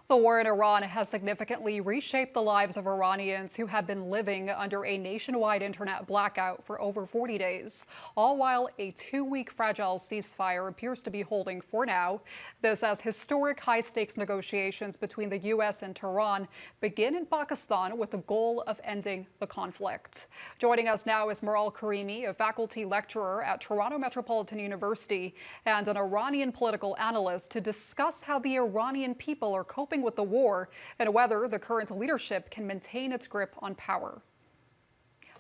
The war in Iran has significantly reshaped the lives of Iranians who have been living under a nationwide internet blackout for over 40 days, all while a 2-week fragile ceasefire appears to be holding for now. This as historic high-stakes negotiations between the U.S. and Tehran begin in Pakistan with the goal of ending the conflict. Joining us now is Maral Karimi, a faculty lecturer at Toronto Metropolitan University and an Iranian political analyst, to discuss how the Iranian people are coping with the war and whether the current leadership can maintain its grip on power.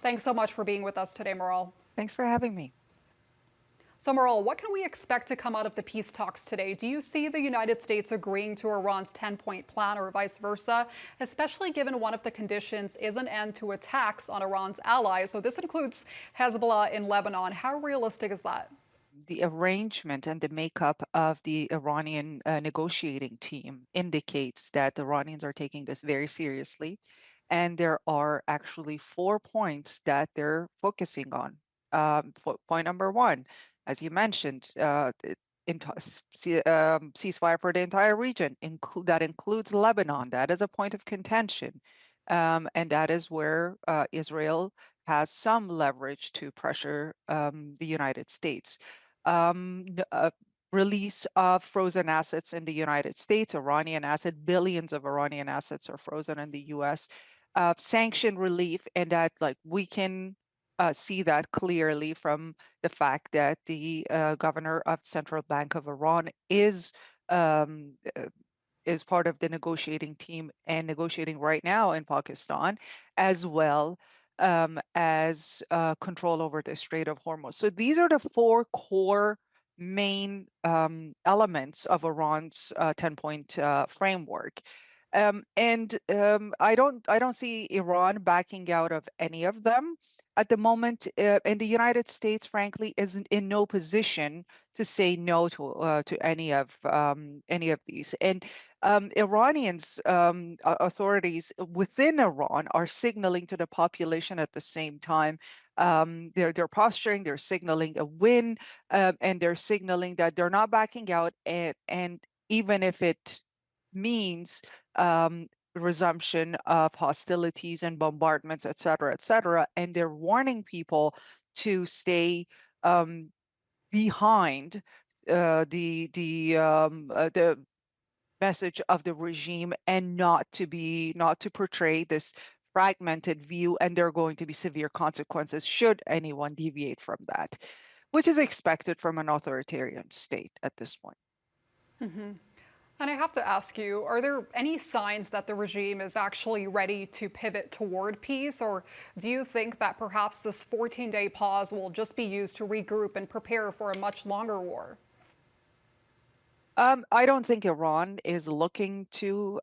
Thanks so much for being with us today, Maral. Thanks for having me. So, Maral, what can we expect to come out of the peace talks today? Do you see the United States agreeing to Iran's 10-point plan or vice versa, especially given one of the conditions is an end to attacks on Iran's allies? So this includes Hezbollah in Lebanon. How realistic is that? The arrangement and the makeup of the Iranian negotiating team indicates that the Iranians are taking this very seriously. And there are actually 4 points that they're focusing on. Point number one, as you mentioned, ceasefire for the entire region, that includes Lebanon. That is a point of contention. And that is where Israel has some leverage to pressure the United States. Release of frozen assets in the United States, Iranian asset, billions of Iranian assets are frozen in the US. Sanction relief, and that like we can see that clearly from the fact that the governor of Central Bank of Iran is part of the negotiating team and negotiating right now in Pakistan, as well as control over the Strait of Hormuz. So these are the four core main elements of Iran's 10-point framework. I don't see Iran backing out of any of them at the moment, and the United States, frankly, isn't in no position to say no to any of these. And Iranians authorities within Iran are signaling to the population at the same time. They're posturing, they're signaling a win, and they're signaling that they're not backing out, and even if it means resumption of hostilities and bombardments, et cetera, and they're warning people to stay behind the message of the regime and not to portray this fragmented view, and there are going to be severe consequences should anyone deviate from that, which is expected from an authoritarian state at this point. And I have to ask you, are there any signs that the regime is actually ready to pivot toward peace? Or do you think that perhaps this 14-day pause will just be used to regroup and prepare for a much longer war? I don't think Iran is looking to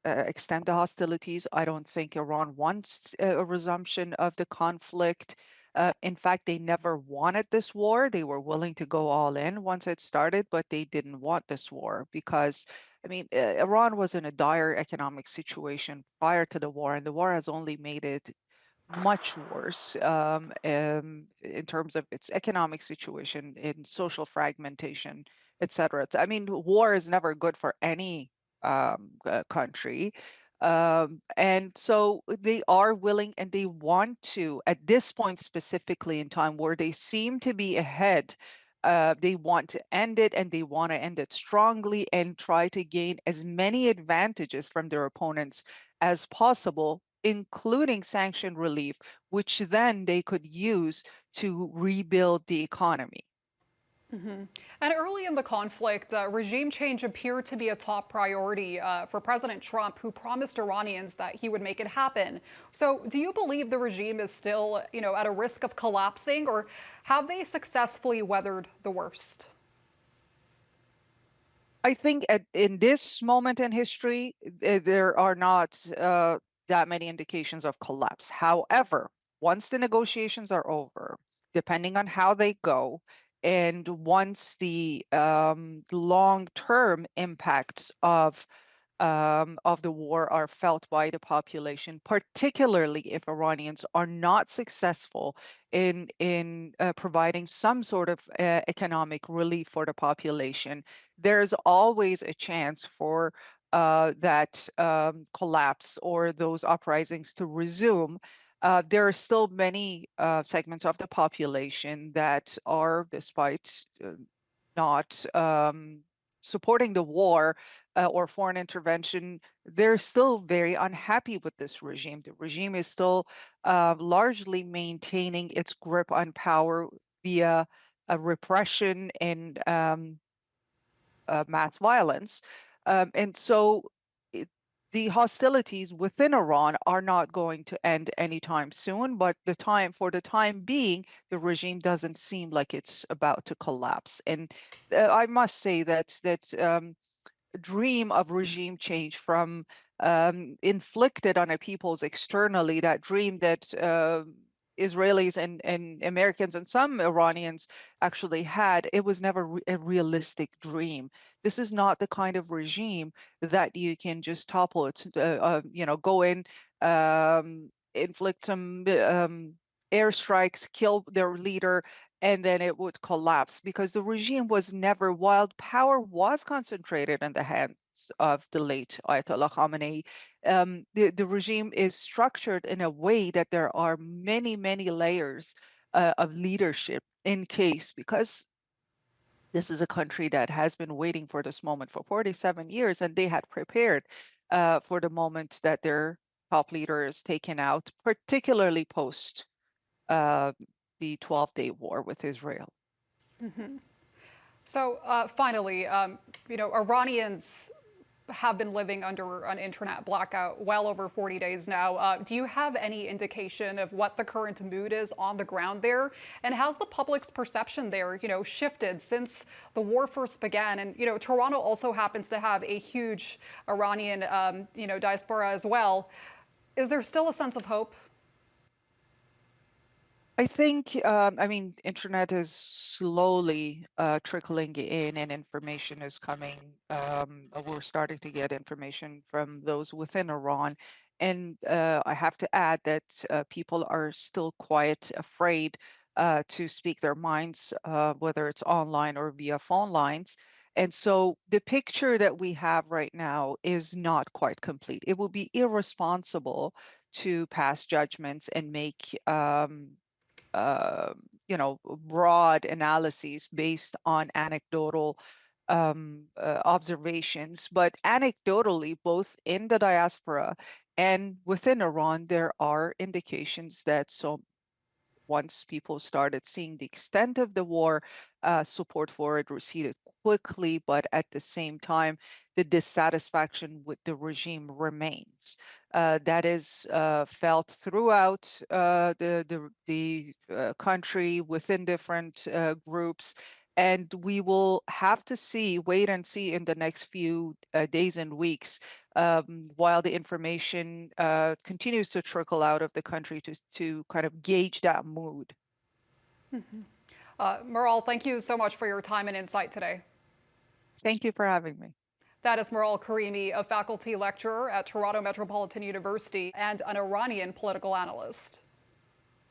extend the hostilities. I don't think Iran wants a resumption of the conflict. In fact, they never wanted this war. They were willing to go all in once it started, but they didn't want this war because, I mean, Iran was in a dire economic situation prior to the war, and the war has only made it much worse in terms of its economic situation, in social fragmentation, etc. I mean, war is never good for any country. And so they are willing and they want to, at this point specifically in time where they seem to be ahead, they want to end it and they want to end it strongly and try to gain as many advantages from their opponents as possible, including sanction relief, which then they could use to rebuild the economy. And early in the conflict, regime change appeared to be a top priority for President Trump, who promised Iranians that he would make it happen. So, do you believe the regime is still, at a risk of collapsing, or have they successfully weathered the worst? I think in this moment in history, there are not that many indications of collapse. However, once the negotiations are over, depending on how they go, and once the long-term impacts of the war are felt by the population, particularly if Iranians are not successful in providing some sort of economic relief for the population. There's always a chance for that collapse or those uprisings to resume, there are still many segments of the population that are, despite not supporting the war or foreign intervention, they're still very unhappy with this regime. The regime is still largely maintaining its grip on power via repression and mass violence. And so it, the hostilities within Iran are not going to end anytime soon, but for the time being, the regime doesn't seem like it's about to collapse. And I must say that dream of regime change from inflicted on a peoples externally, that dream that Israelis and Americans and some Iranians actually had, it was never a realistic dream. This is not the kind of regime that you can just topple. It's, go in, inflict some airstrikes, kill their leader, and then it would collapse because the regime was never, while power was concentrated in the hands of the late Ayatollah Khamenei, the regime is structured in a way that there are many, many layers of leadership in case, because this is a country that has been waiting for this moment for 47 years, and they had prepared for the moment that their top leader is taken out, particularly post uh, the 12-day war with Israel. So finally, Iranians have been living under an internet blackout well over 40 days now. Do you have any indication of what the current mood is on the ground there? And has the public's perception there, shifted since the war first began? And, Toronto also happens to have a huge Iranian, diaspora as well. Is there still a sense of hope? I think, internet is slowly trickling in and information is coming. We're starting to get information from those within Iran. And I have to add that people are still quite afraid to speak their minds, whether it's online or via phone lines. And so the picture that we have right now is not quite complete. It would be irresponsible to pass judgments and make uh, broad analyses based on anecdotal observations. But anecdotally, both in the diaspora and within Iran, there are indications that once people started seeing the extent of the war, support for it receded quickly, but at the same time, the dissatisfaction with the regime remains. That is felt throughout the country within different groups. And we will have to wait and see in the next few days and weeks while the information continues to trickle out of the country to kind of gauge that mood. Maral, thank you so much for your time and insight today. Thank you for having me. That is Maral Karimi, a faculty lecturer at Toronto Metropolitan University and an Iranian political analyst.